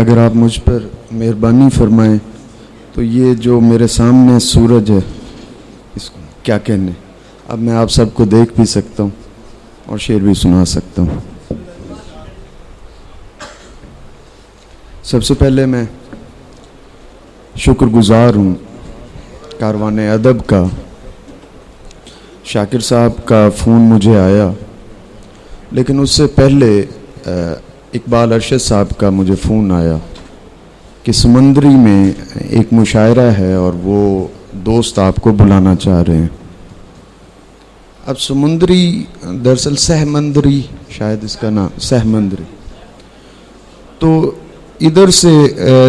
अगर आप मुझ पर मेहरबानी फरमाएं तो ये जो मेरे सामने सूरज है इसको क्या कहने, अब मैं आप सबको देख भी सकता हूँ और शेर भी सुना सकता हूँ। सबसे पहले मैं शुक्रगुजार हूँ कारवाने अदब का। शाकिर साहब का फ़ोन मुझे आया, लेकिन उससे पहले इकबाल अरशद साहब का मुझे फ़ोन आया कि समंदरी में एक मुशायरा है और वो दोस्त आपको बुलाना चाह रहे हैं। अब समुंदरी दरअसल सहमंदरी, शायद इसका नाम सहमंदरी, तो इधर से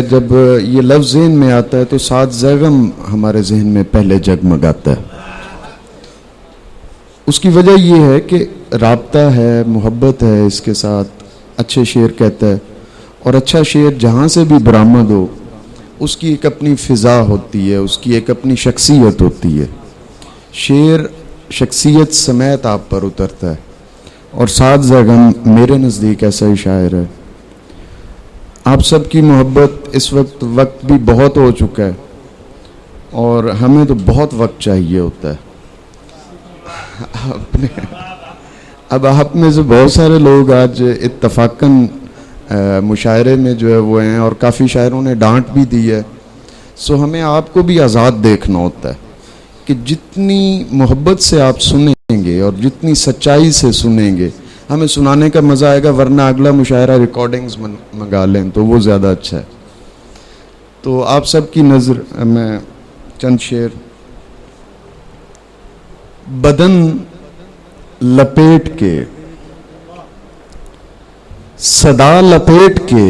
जब ये लफ्ज़ ज़हन में आता है तो सात ज़ैगम हमारे जहन में पहले जगमगाता है। उसकी वजह ये है कि राब्ता है, मोहब्बत है इसके साथ, अच्छे शेर कहता है, और अच्छा शेर जहाँ से भी बरामद हो उसकी एक अपनी फ़िज़ा होती है, उसकी एक अपनी शख्सियत होती है। शेर शख्सियत समेत आप पर उतरता है, और सात ज़ैगम मेरे नज़दीक ऐसा ही शायर है। आप सबकी मोहब्बत इस वक्त भी बहुत हो चुका है और हमें तो बहुत वक्त चाहिए होता है। अब आप में से बहुत सारे लोग आज इत्तफाकन मुशायरे में जो है वो हैं, और काफ़ी शायरों ने डांट भी दी है। सो हमें आपको भी आज़ाद देखना होता है कि जितनी मोहब्बत से आप सुनेंगे और जितनी सच्चाई से सुनेंगे हमें सुनाने का मज़ा आएगा, वरना अगला मुशायरा रिकॉर्डिंग्स मंगा लें तो वो ज़्यादा अच्छा है। तो आप सब की नज़र में चंद शेर। बदन लपेट के, सदा लपेट के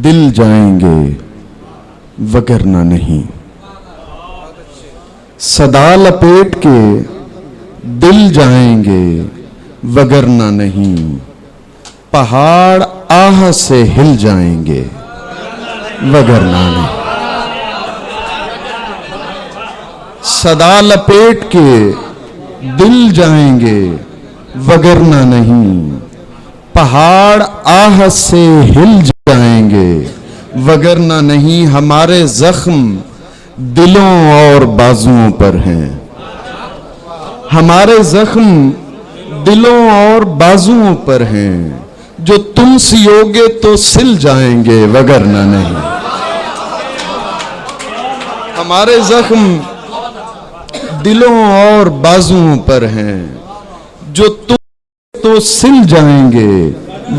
दिल जाएंगे वगरना नहीं। सदा लपेट के दिल जाएंगे वगरना नहीं। पहाड़ आह से हिल जाएंगे वगरना नहीं। सदा लपेट के दिल जाएंगे वगरना नहीं। पहाड़ आह से हिल जाएंगे वगरना नहीं। हमारे जख्म दिलों और बाजुओं पर हैं। हमारे जख्म दिलों और बाजुओं पर हैं। जो तुम सियोगे तो सिल जाएंगे वगरना नहीं। हमारे जख्म दिलों और बाजुओं पर हैं। जो तुम तो सिल जाएंगे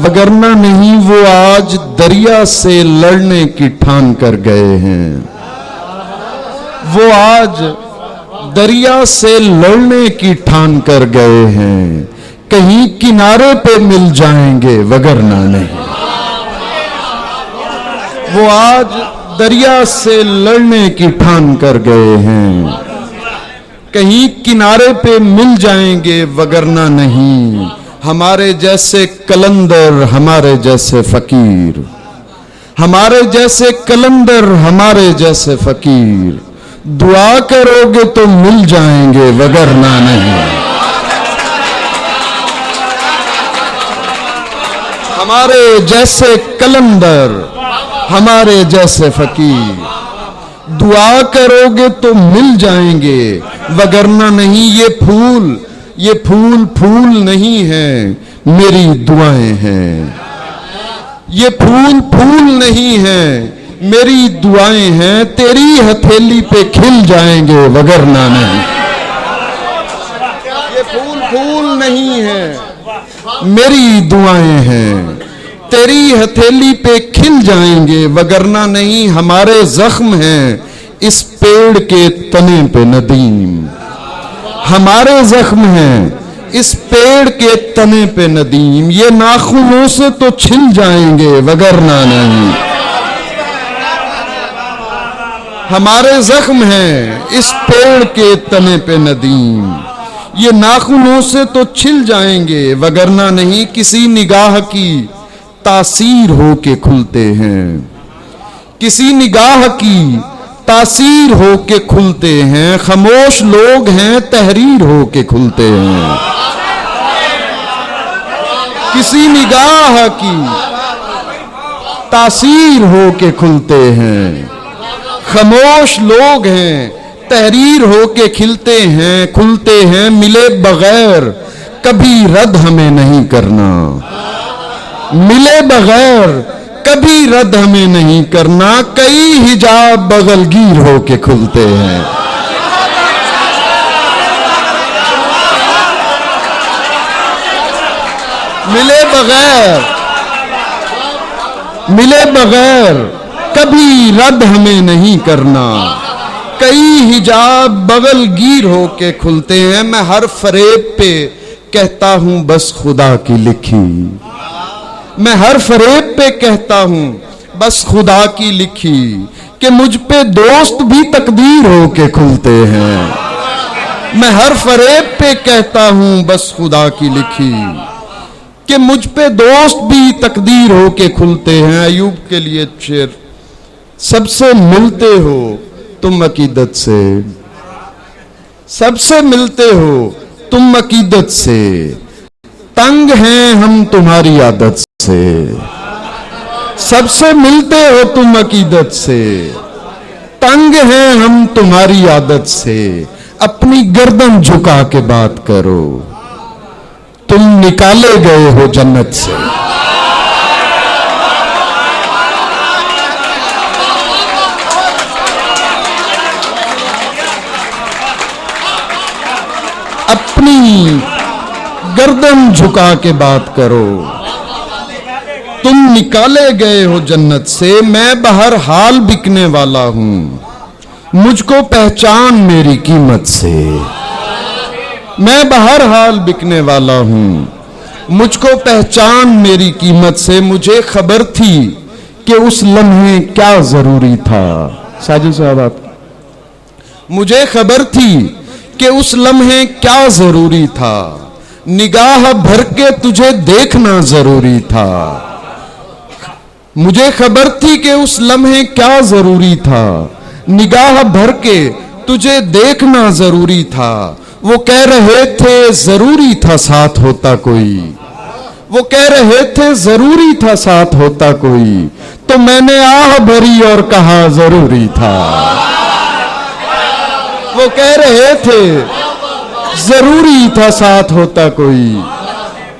वगरना नहीं। वो आज दरिया से लड़ने की ठान कर गए हैं। वो आज दरिया से लड़ने की ठान कर गए हैं। कहीं किनारे पे मिल जाएंगे वगरना नहीं। वो आज दरिया से लड़ने की ठान कर गए हैं। कहीं किनारे पे मिल जाएंगे वगरना नहीं। हमारे जैसे कलंदर, हमारे जैसे फकीर, हमारे जैसे कलंदर, हमारे जैसे फकीर, दुआ करोगे तो मिल जाएंगे वगरना नहीं। हमारे जैसे कलंदर, हमारे जैसे फकीर, दुआ करोगे तो मिल जाएंगे वगरना नहीं। ये फूल फूल नहीं है, मेरी दुआएं हैं। ये फूल फूल नहीं है, मेरी दुआएं हैं। तेरी हथेली पे खिल जाएंगे वगरना नहीं। ये फूल फूल नहीं है, मेरी दुआएं हैं। तेरी हथेली पे खिल जाएंगे वगरना नहीं। हमारे जख्म हैं इस पेड़ के तने पे नदीम। हमारे जख्म हैं इस पेड़ के तने पे नदीम। ये नाखूनों से तो छिल जाएंगे वगरना नहीं। हमारे जख्म हैं इस पेड़ के तने पे नदीम। ये नाखूनों से तो छिल जाएंगे वगरना नहीं। किसी निगाह की तासीर हो के खुलते हैं। किसी निगाह की तासीर हो के खुलते हैं। खामोश लोग हैं, तहरीर हो के खुलते हैं। किसी निगाह की तासीर हो के खुलते हैं। खामोश लोग हैं, तहरीर हो के खिलते हैं, खुलते हैं। मिले बगैर कभी रद्द हमें नहीं करना, मिले बगैर कभी रद्द हमें नहीं करना। कई हिजाब बगलगीर हो के खुलते हैं। मिले बगैर कभी रद्द हमें नहीं करना। कई हिजाब बगलगीर हो के खुलते हैं। मैं हर फरेब पे कहता हूं बस खुदा की लिखी, मैं हर फरेब पे कहता हूं बस खुदा की लिखी, कि मुझ पे दोस्त भी तकदीर हो के खुलते हैं। मैं हर फरेब पे कहता हूं बस खुदा की लिखी, कि मुझ पे दोस्त भी तकदीर हो के खुलते हैं। अयूब के लिए शेर, सबसे मिलते हो तुम अकीदत से, सबसे मिलते हो तुम अकीदत से, तंग हैं हम तुम्हारी आदत से। सबसे मिलते हो तुम अकीदत से, तंग हैं हम तुम्हारी आदत से। अपनी गर्दन झुका के बात करो, तुम निकाले गए हो जन्नत से। अपनी गर्दन झुका के बात करो, तुम निकाले गए हो जन्नत से। मैं बहर हाल बिकने वाला हूं, मुझको पहचान मेरी कीमत से। मैं बहर हाल बिकने वाला हूं, मुझको पहचान मेरी कीमत से। मुझे खबर थी कि उस लम्हे क्या जरूरी था। साजिद साहब आप, मुझे खबर थी कि उस लम्हे क्या जरूरी था। निगाह भर के तुझे देखना जरूरी था। मुझे खबर थी कि उस लम्हे क्या जरूरी था। निगाह भर के तुझे देखना जरूरी था। वो कह रहे थे जरूरी था साथ होता कोई, वो कह रहे थे जरूरी था साथ होता कोई, तो मैंने आह भरी और कहा जरूरी था। वो कह रहे थे जरूरी था साथ होता कोई,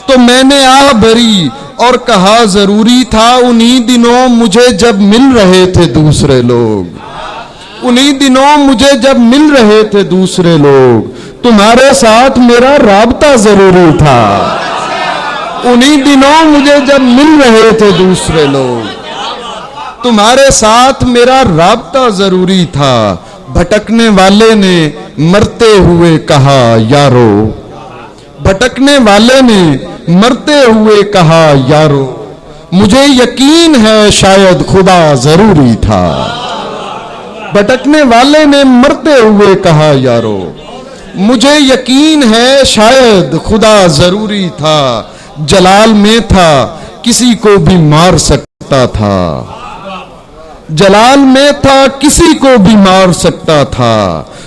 तो मैंने आह भरी और कहा जरूरी था। उन्हीं दिनों मुझे जब मिल रहे थे दूसरे लोग, उन्हीं दिनों मुझे जब मिल रहे थे दूसरे लोग, तुम्हारे साथ मेरा राबता जरूरी था। उन्हीं दिनों मुझे जब मिल रहे थे दूसरे लोग, तुम्हारे साथ मेरा राबता जरूरी था। भटकने वाले ने मरते हुए कहा यारो, भटकने वाले ने मरते हुए कहा यारो, मुझे यकीन है शायद खुदा जरूरी था। भटकने वाले ने मरते हुए कहा यारो, मुझे यकीन है शायद खुदा जरूरी था। जलाल में था किसी को भी मार सकता था, जलाल में था किसी को भी मार सकता था।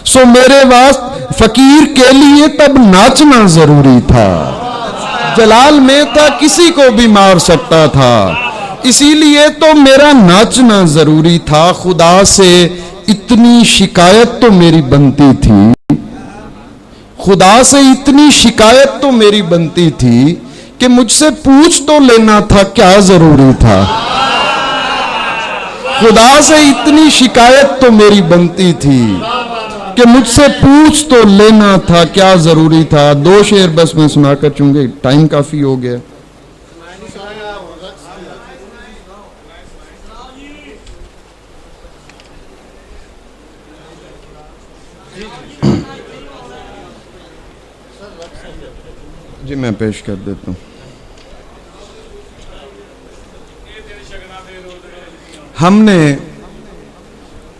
सो मेरे वास्ते फकीर के लिए तब नाचना जरूरी था। जलाल में था किसी को भी मार सकता था, इसीलिए तो मेरा नाचना जरूरी था। खुदा से इतनी शिकायत तो मेरी बनती थी, खुदा से इतनी शिकायत तो मेरी बनती थी कि मुझसे पूछ तो लेना था क्या जरूरी था। खुदा से इतनी शिकायत तो मेरी बनती थी कि मुझसे पूछ तो लेना था क्या जरूरी था। दो शेर बस मैं सुनाकर चूंगे, टाइम काफी हो गया। जी मैं पेश कर देता हूं। हमने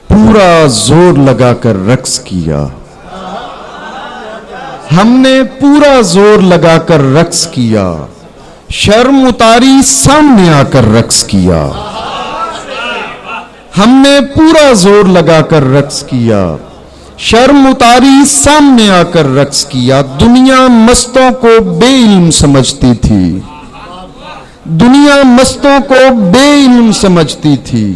पूरा जोर लगाकर रक्स किया, हमने पूरा जोर लगाकर रक्स किया, शर्म उतारी सामने आकर रक्स किया। हमने पूरा जोर लगाकर रक्स किया, शर्म उतारी सामने आकर रक्स किया। दुनिया मस्तों को बेइल्म समझती थी, दुनिया मस्तों को बेइल्म समझती थी,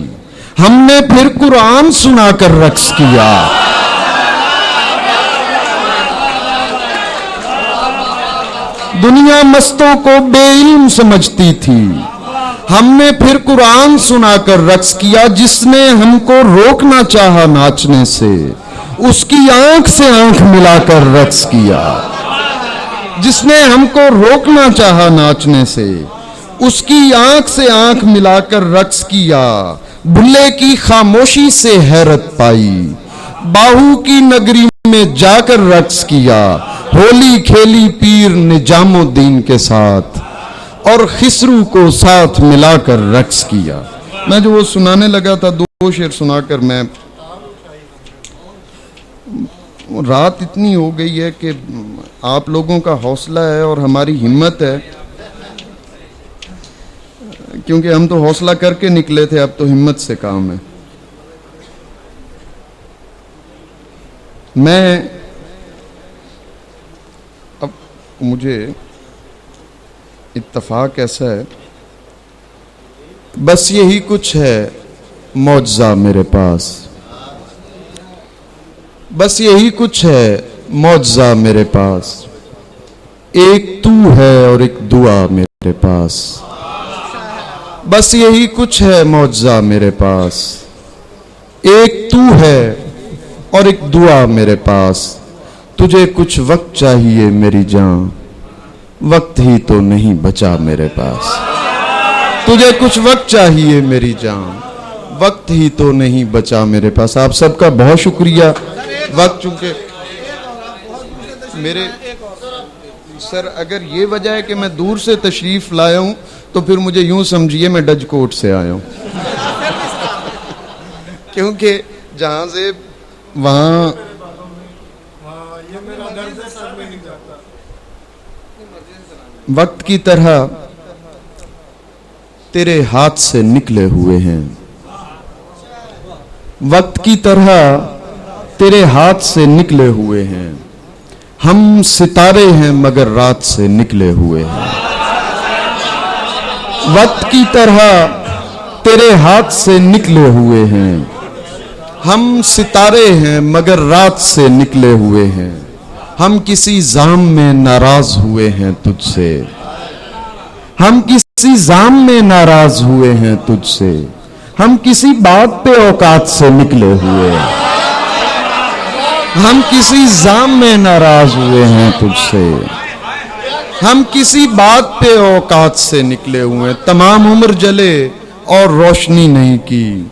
हमने फिर कुरान सुनाकर रक्स किया। दुनिया मस्तों को बेइल्म समझती थी, हमने फिर कुरान सुनाकर रक्स किया। जिसने हमको रोकना चाहा नाचने से, उसकी आंख से आंख मिलाकर रक्स किया। जिसने हमको रोकना चाहा नाचने से, उसकी आंख से आंख मिलाकर रक्स किया। भुल्ले की खामोशी से हैरत पाई, बाहू की नगरी में जाकर रक्स किया। होली खेली पीर निजामुद्दीन के साथ, और खिसरू को साथ मिलाकर रक्स किया। मैं जो वो सुनाने लगा था, दो शेर सुनाकर मैं, रात इतनी हो गई है कि आप लोगों का हौसला है और हमारी हिम्मत है, क्योंकि हम तो हौसला करके निकले थे, अब तो हिम्मत से काम है। मैं अब मुझे इत्तफाक ऐसा है, बस यही कुछ है मौजज़ा मेरे पास, बस यही कुछ है मौजज़ा मेरे पास। एक तू है और एक दुआ मेरे पास, बस यही कुछ है मौजज़ा मेरे पास। एक तू है और एक दुआ मेरे पास। तुझे कुछ वक्त चाहिए मेरी जान, वक्त ही तो नहीं बचा मेरे पास। तुझे कुछ वक्त चाहिए मेरी जान, वक्त ही तो नहीं बचा मेरे पास। आप सबका बहुत शुक्रिया। वक्त चूंकि मेरे सर, अगर ये वजह है कि मैं दूर से तशरीफ लाया हूं, तो फिर मुझे यूं समझिए मैं डज कोर्ट से आया हूं। क्योंकि जहां से वहां वक्त की तरह तेरे हाथ से निकले हुए हैं, वक्त की तरह तेरे हाथ से निकले हुए हैं। हम सितारे हैं मगर रात से निकले हुए हैं। वक्त की तरह तेरे हाथ से निकले हुए हैं। हम सितारे हैं मगर रात से निकले हुए हैं। हम किसी जाम में नाराज हुए हैं तुझसे, हम किसी जाम में नाराज हुए हैं तुझसे। हम किसी बात पे औकात से निकले हुए हैं। हम किसी जाम में नाराज हुए हैं तुझसे। हम किसी बात पे औकात से निकले हुए। तमाम उम्र जले और रोशनी नहीं की।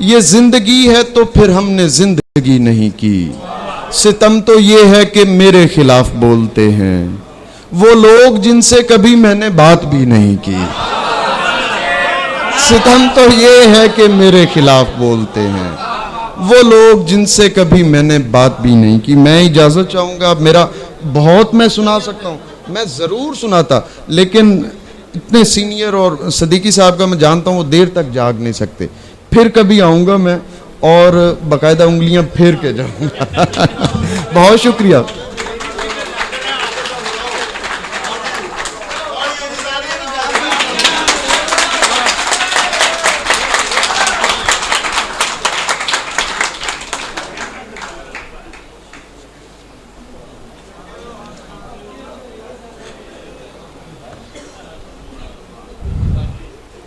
ये जिंदगी है तो फिर हमने जिंदगी नहीं की। सितम तो ये है कि मेरे खिलाफ बोलते हैं वो लोग जिनसे कभी मैंने बात भी नहीं की। सितम तो ये है कि मेरे खिलाफ बोलते हैं वो लोग जिनसे कभी मैंने बात भी नहीं की। मैं इजाजत चाहूंगा, मेरा बहुत मैं सुना सकता हूं, मैं जरूर सुनाता, लेकिन इतने सीनियर और सदीकी साहब का मैं जानता हूं वो देर तक जाग नहीं सकते। फिर कभी आऊंगा मैं और बाकायदा उंगलियां फेर के जाऊंगा। बहुत शुक्रिया।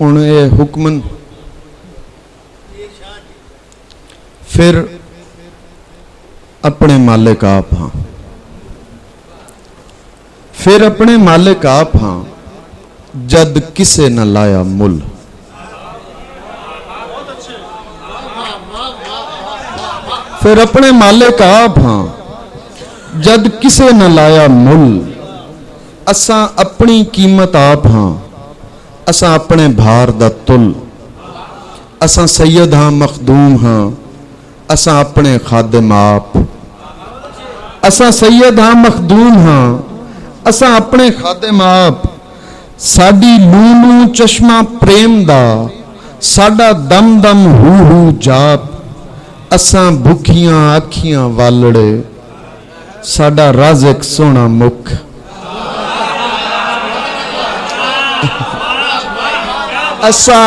हुण ये हुक्मन फिर अपने मालिक आप हां, फिर अपने मालिक आप हां, जद किसे न लाया मुल। फिर अपने मालिक आप हां, जद किसे न लाया मुल। असां अपनी कीमत आप हां, असां अपने भार दा तुल। असां सैयद हां मखदूम हां, असां अपने खादिम आप। असां सैयद हां मखदूम हां, असां अपने खादिम आप। साडी लूलू चश्मा प्रेम दा, साडा दम दम हू हू जाप। असां भुखियां अखियां वालड़े, साडा राज़िक सोना मुख। असा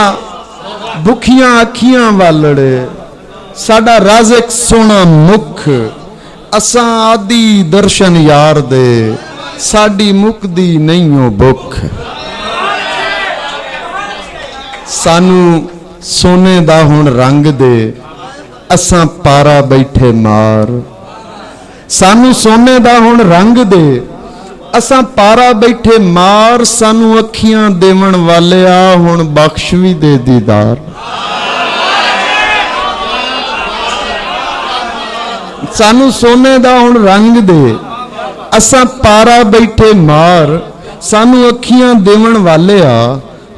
भुखियां अखियां वालड़े साडा राज़िक सोना मुख असा आदि दर्शन यार दे साडी मुकदी नहीं हो भुख सानू सोने दा हुण रंग दे असा पारा बैठे मार सानू सोने दा हुण रंग दे असा पारा बैठे मार सानू अखियां देवन वालिया हुण बख्श भी दे दीदार सानू सोने दा हुण रंग दे असा पारा बैठे मार सानू अखियां देवन वालिया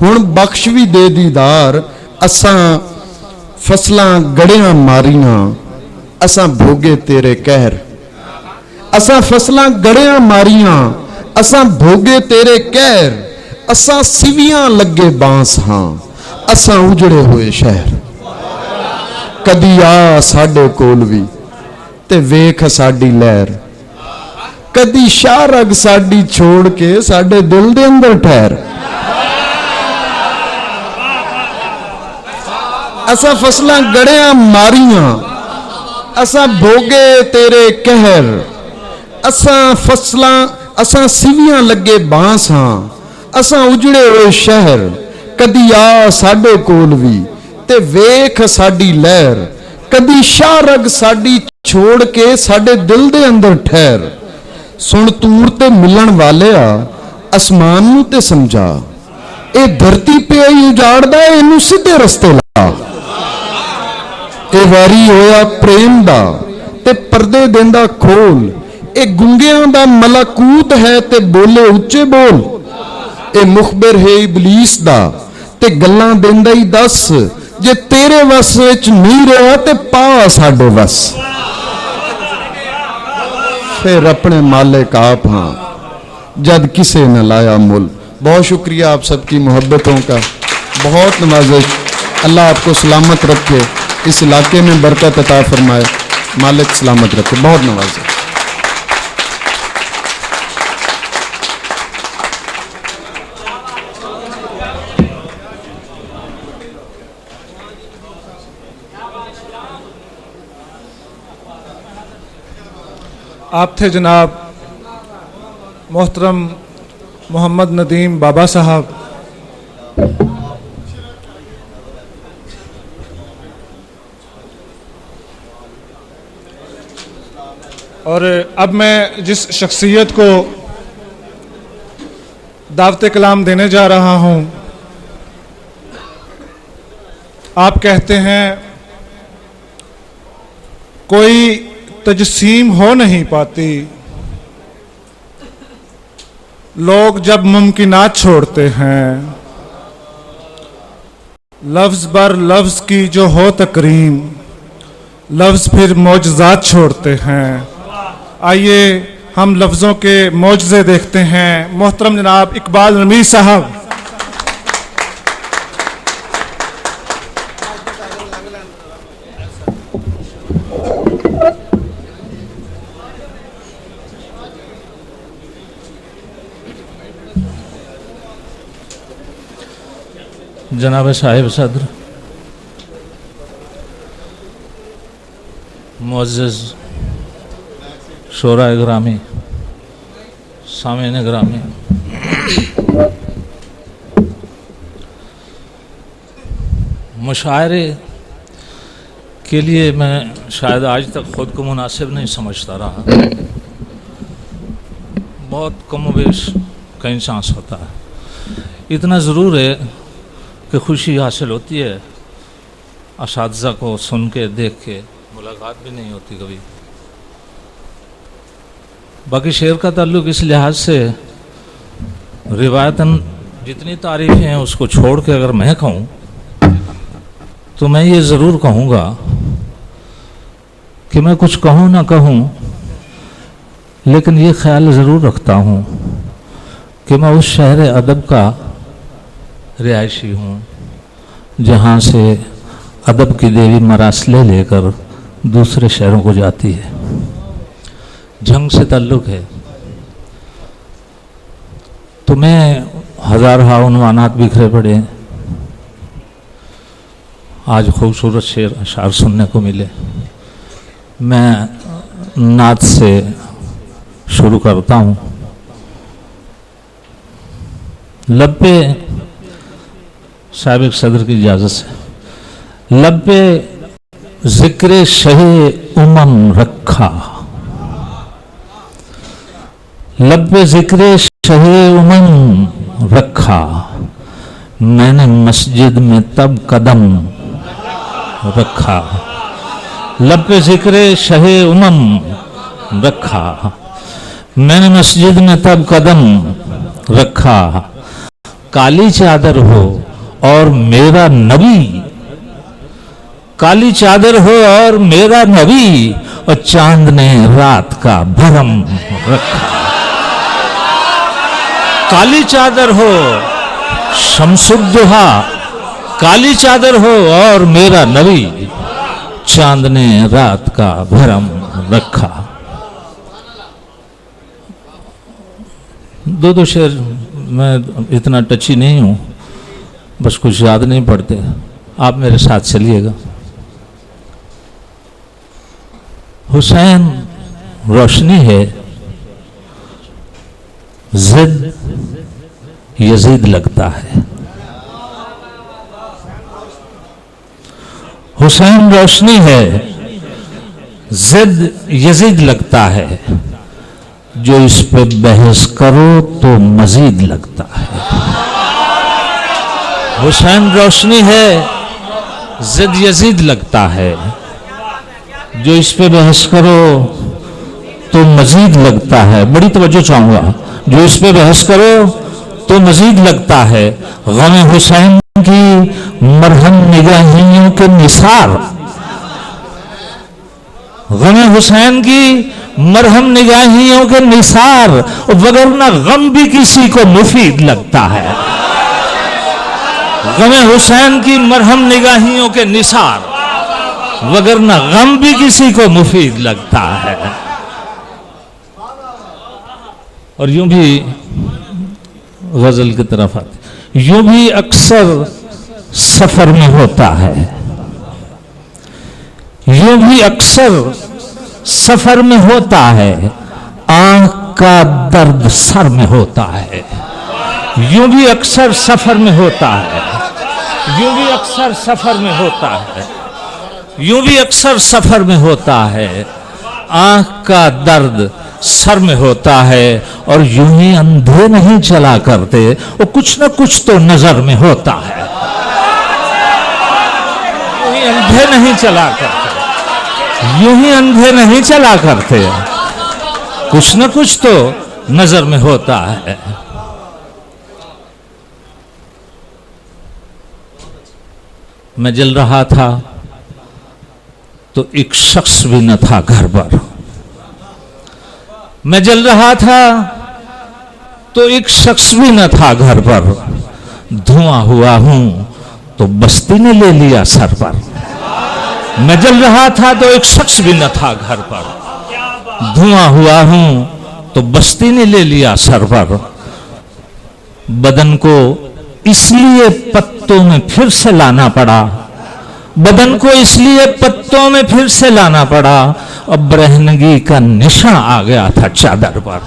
हुण बख्श भी दे दीदार असा फसलां गड़ियां मारियां असा भोगे तेरे कहर असा फसलां गड़ियां मारियां असा भोगे तेरे कहर असा सिवियां लगे बांस हाँ असा उजड़े हुए शहर कदी आ साडे कोल भी ते वेख साडी लहर कदी शाहरग साडी छोड़ के साडे दिल दे अंदर ठहर असा फसलां गड़ियां मारियां असा भोगे तेरे कहर असा फसलां असा सिवियां लगे बांस हाँ असा उजड़े हुए शहर कदी आ साडे कोल भी ते वेख साडी लहर कदी शाहरग साडी छोड़ के साडे दिल दे अंदर ठहर सुन तूर ते मिलन वालिया आसमान नू ते समझा ए धरती पे आई उजाड़दा इनू सीधे रस्ते ला ए वारी होया प्रेम दा ते पर्दे देंदा खोल ए गुंगियां दा मलाकूत है ते बोले उच्चे बोल ए मुखबिर है इबलीस दा ते गल्लां देंदा ही दस जे तेरे वस विच नहीं रहा ते पा साडे वस फिर अपने मालिक आप हाँ जद किसे न लाया मुल। बहुत शुक्रिया आप सबकी मोहब्बतों का, बहुत नवाजिश। अल्लाह आपको सलामत रखे, इस इलाके में बरकत अता फरमाए, मालिक सलामत रखे। बहुत नवाजिश। आप थे जनाब मोहतरम मोहम्मद नदीम बाबा साहब। और अब मैं जिस शख्सियत को दावत कलाम देने जा रहा हूं, आप कहते हैं कोई तजसीम हो नहीं पाती, लोग जब मुमकिनात छोड़ते हैं, लफ्ज बर लफ्ज की जो हो तकरीम, लफ्ज फिर मौजज़ात छोड़ते हैं। आइए हम लफ्ज़ों के मौजज़े देखते हैं। मोहतरम जनाब इकबाल रमीज़ साहब। जनाब साहिब सदर, मुअज़्ज़ज़ शोरा ग्रामी, सामीन ग्रामी, मुशायरे के लिए मैं शायद आज तक ख़ुद को मुनासिब नहीं समझता रहा। बहुत कम बेश कहीं चांस होता है। इतना ज़रूर है कि खुशी हासिल होती है, असातिज़ा को सुन के देख के, मुलाकात भी नहीं होती कभी। बाकी शेर का ताल्लुक़ इस लिहाज से रिवायतन जितनी तारीफ़ें हैं उसको छोड़ के अगर मैं कहूँ तो मैं ये ज़रूर कहूँगा कि मैं कुछ कहूँ ना कहूँ, लेकिन ये ख्याल ज़रूर रखता हूँ कि मैं उस शहर अदब का रिहायशी हूँ जहाँ से अदब की देवी मरासले लेकर दूसरे शहरों को जाती है। जंग से ताल्लुक़ है तो मैं हज़ार उन्वानात बिखरे पड़े, आज खूबसूरत शेर अशार सुनने को मिले। मैं नात से शुरू करता हूँ। लब पे साबिक सदर की इजाज़त से, लब पे जिक्र शहे उमम रखा, लब पे जिक्र शहे उमम रखा, मैंने मस्जिद में तब कदम रखा। लब पे जिक्र शहे उमम रखा, मैंने मस्जिद में तब कदम रखा। काली चादर हो और मेरा नबी, काली चादर हो और मेरा नबी, और चांद ने रात का भरम रखा। काली चादर हो शम्सुद्दुहा, काली चादर हो और मेरा नबी, चांद ने रात का भरम रखा। दो शेर, मैं इतना टची नहीं हूं, बस कुछ याद नहीं पड़ते, आप मेरे साथ चलिएगा। हुसैन रोशनी है, जिद यजीद लगता है। हुसैन रोशनी है, जिद यजीद लगता है, जो इस पे बहस करो तो मजीद लगता है। हुसैन रोशनी है, जिद यजीद लगता है, जो इस पे बहस करो तो मजीद लगता है। बड़ी तवज्जो चाहूंगा, जो इस पे बहस करो तो मजीद लगता है। गम हुसैन की मरहम निगाहियों के निसार, गम हुसैन की मरहम निगाहियों के निसार, वगरना गम भी किसी को मुफीद लगता है। गम हुसैन की मरहम निगाहियों के निसार, वगरना गम भी किसी को मुफीद लगता है। और यूं भी गजल की तरफ आते, यूं भी अक्सर सफर में होता है, यूं भी अक्सर सफर में होता है, आंख का दर्द सर में होता है। यूं भी अक्सर सफर में होता है, यूं भी अक्सर सफर में होता है, यूं भी अक्सर सफर में होता है, आंख का दर्द सर में होता है। और यूं ही अंधे नहीं चला करते, वो कुछ ना कुछ तो नजर में होता है। यूं ही अंधे नहीं चला करते, यूं ही अंधे नहीं चला करते, कुछ ना कुछ तो नजर में होता है। मैं जल रहा था तो एक शख्स भी न था घर पर, मैं जल रहा था तो एक शख्स भी न था घर पर, धुआं हुआ हूं तो बस्ती ने ले लिया सर पर। मैं जल रहा था तो एक शख्स भी न था घर पर, धुआं हुआ हूं तो बस्ती ने ले लिया सर पर। बदन को इसलिए पत्तों में फिर से लाना पड़ा, बदन को इसलिए पत्तों में फिर से लाना पड़ा, अब बरहनगी का निशान आ गया था चादर पर।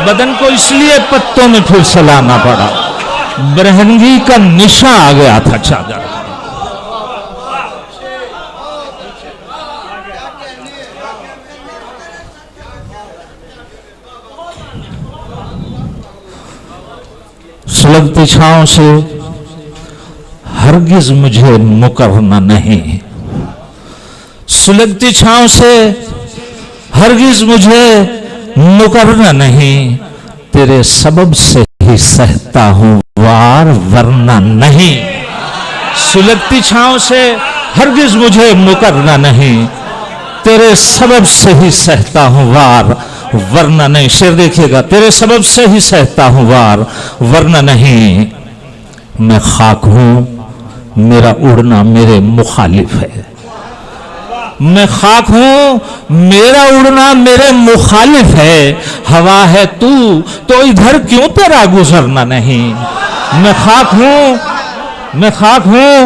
बदन को इसलिए पत्तों में फिर से लाना पड़ा, बरहनगी का निशान आ गया था चादर पर। सुलगती छांव से हरगिज मुझे मुकरना नहीं, सुलगती छांव से हरगिज मुझे मुकरना नहीं, तेरे सबब से ही सहता हूं वार वरना नहीं। सुलगती छांव से हरगिज मुझे मुकरना नहीं, तेरे सबब से ही सहता हूं वार वरना नहीं। शेर देखिएगा, तेरे सबब से ही सहता हूं वार वरना नहीं। मैं खाक हूं, मेरा उड़ना मेरे मुखालिफ है। मैं खाक हूं, मेरा उड़ना मेरे मुखालिफ है। हवा है तू तो इधर क्यों तेरा गुजरना नहीं। मैं खाक हूं, मैं खाक हूं,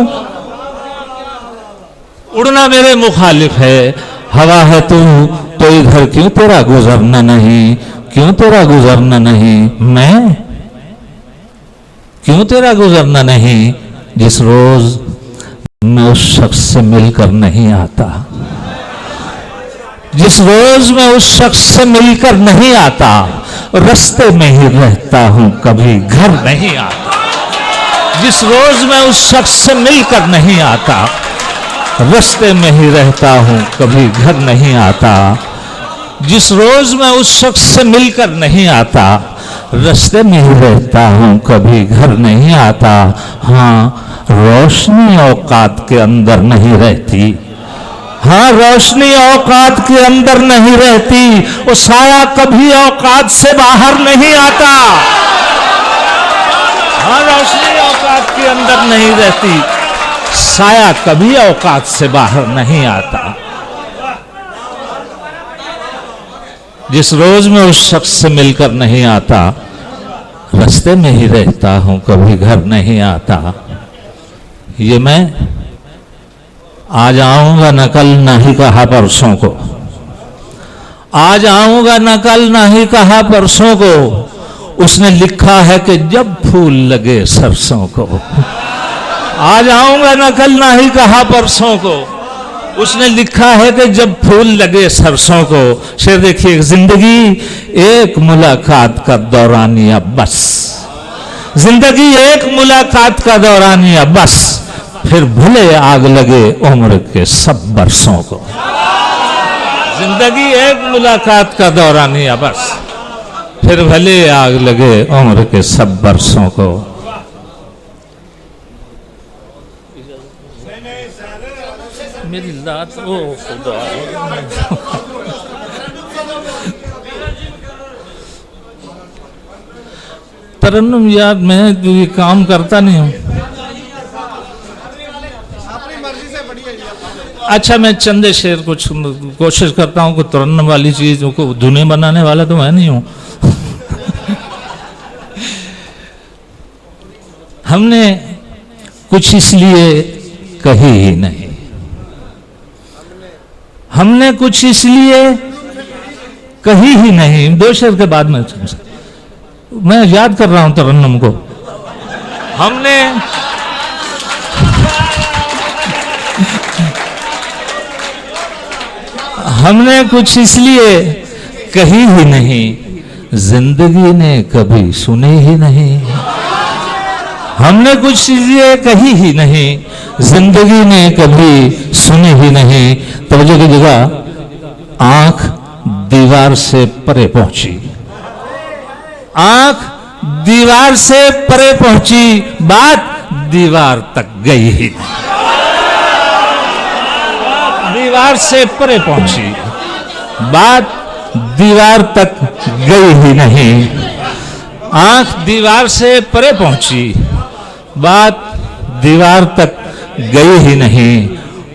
उड़ना मेरे मुखालिफ है। हवा है तू तो इधर क्यों तेरा गुजरना नहीं, क्यों तेरा गुजरना नहीं, मैं क्यों तेरा गुजरना नहीं। जिस रोज मैं उस शख्स से मिलकर नहीं आता, जिस रोज मैं उस शख्स से मिलकर नहीं आता, रास्ते में ही रहता हूं कभी घर नहीं आता। जिस रोज मैं उस शख्स से मिलकर नहीं आता, रास्ते में ही रहता हूं कभी घर नहीं आता। जिस रोज मैं उस शख्स से मिलकर नहीं आता, रास्ते में ही रहता हूं कभी घर नहीं आता। हाँ, रोशनी औकात के अंदर नहीं रहती, हाँ रोशनी औकात के अंदर नहीं रहती, वो साया कभी औकात से बाहर नहीं आता। हाँ, रोशनी औकात के अंदर नहीं रहती, साया कभी औकात से बाहर नहीं आता। जिस रोज मैं उस शख्स से मिलकर नहीं आता, रास्ते में ही रहता हूं कभी घर नहीं आता। ये मैं आज आऊंगा न कल ना ही कहा परसों को, आज आऊंगा न कल ना ही कहा परसों को। उसने लिखा है कि जब फूल लगे सरसों को। आज आऊंगा न कल ना ही कहा परसों को, उसने लिखा है कि जब फूल लगे सरसों को। शेर देखिए, जिंदगी एक मुलाकात का दौरानिया बस, जिंदगी एक मुलाकात का दौरानिया बस, फिर भले आग लगे उम्र के सब बरसों को। जिंदगी एक मुलाकात का दौरानिया बस, फिर भले आग लगे उम्र के सब बरसों को। मेरी लात ओ खुदा, तरन्नुम यार मैं ये काम करता नहीं हूं। अच्छा, मैं चंदे शेर कुछ कोशिश करता हूं कि तरन्नुम वाली चीज को धुने बनाने वाला तो मैं नहीं हूं। हमने कुछ इसलिए कही ही नहीं, हमने कुछ इसलिए कही ही नहीं। दो शेर के बाद में मैं याद कर रहा हूं तरन्नुम को। हमने कुछ इसलिए कही ही नहीं, जिंदगी ने कभी सुनी ही नहीं। हमने कुछ इसलिए कही ही नहीं, जिंदगी ने कभी सुनी ही नहीं। तवज्जो की जगह आंख दीवार से परे पहुंची, आंख दीवार से परे पहुंची, बात दीवार तक गई ही नहीं। दीवार से परे पहुंची, बात दीवार तक गई ही नहीं। आंख दीवार से परे पहुंची, बात दीवार तक गई ही नहीं।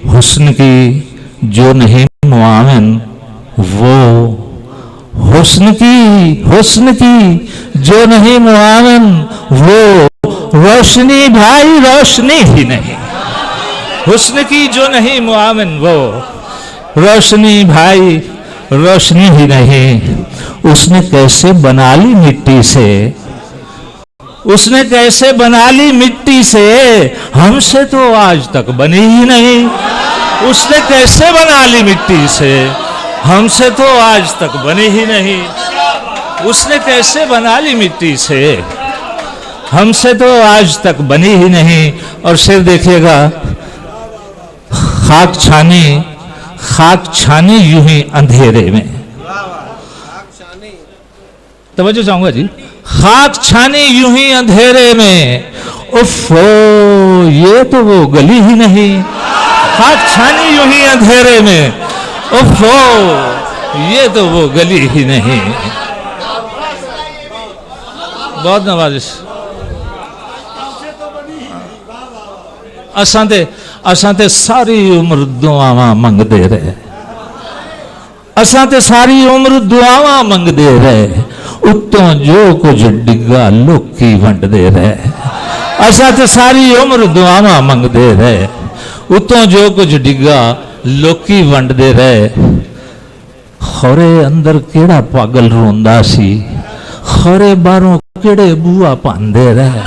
हुस्न की जो नहीं मुआविन वो, हुस्न की जो नहीं मुआविन वो, रोशनी भाई रोशनी ही नहीं। हुस्न की जो नहीं मुआविन वो, रोशनी भाई रोशनी ही नहीं। उसने कैसे बना ली मिट्टी से, उसने कैसे बना ली मिट्टी से, हमसे तो आज तक बनी ही नहीं। उसने कैसे बना ली मिट्टी से, हमसे तो आज तक बनी ही नहीं। उसने कैसे बना ली मिट्टी से, हमसे तो आज तक बनी ही नहीं। और शेर देखिएगा, खाक छानी यूं ही अंधेरे में। तवज्जो चाहूंगा जी, खाक छानी यूं ही अंधेरे में, उफ़ो ये तो वो गली ही नहीं। खाक छानी यूं ही अंधेरे में, उफ़ो ये तो वो गली ही नहीं। बहुत नवाजिश। असां सारी उम्र दुआवां मंगदे रहे, असां सारी उम्र दुआवां मंगदे रहे, उत्तों जो कुछ डिग्गा लोकी वंडदे रहे। असा तो सारी उम्र दुआवां मंगते रहे, उतों जो कुछ डिगा लोकी वंडते रहे। खौरे अंदर केड़ा पागल रोंदा सी, खौरे बाहरों केड़े बूआ पांदे रहे।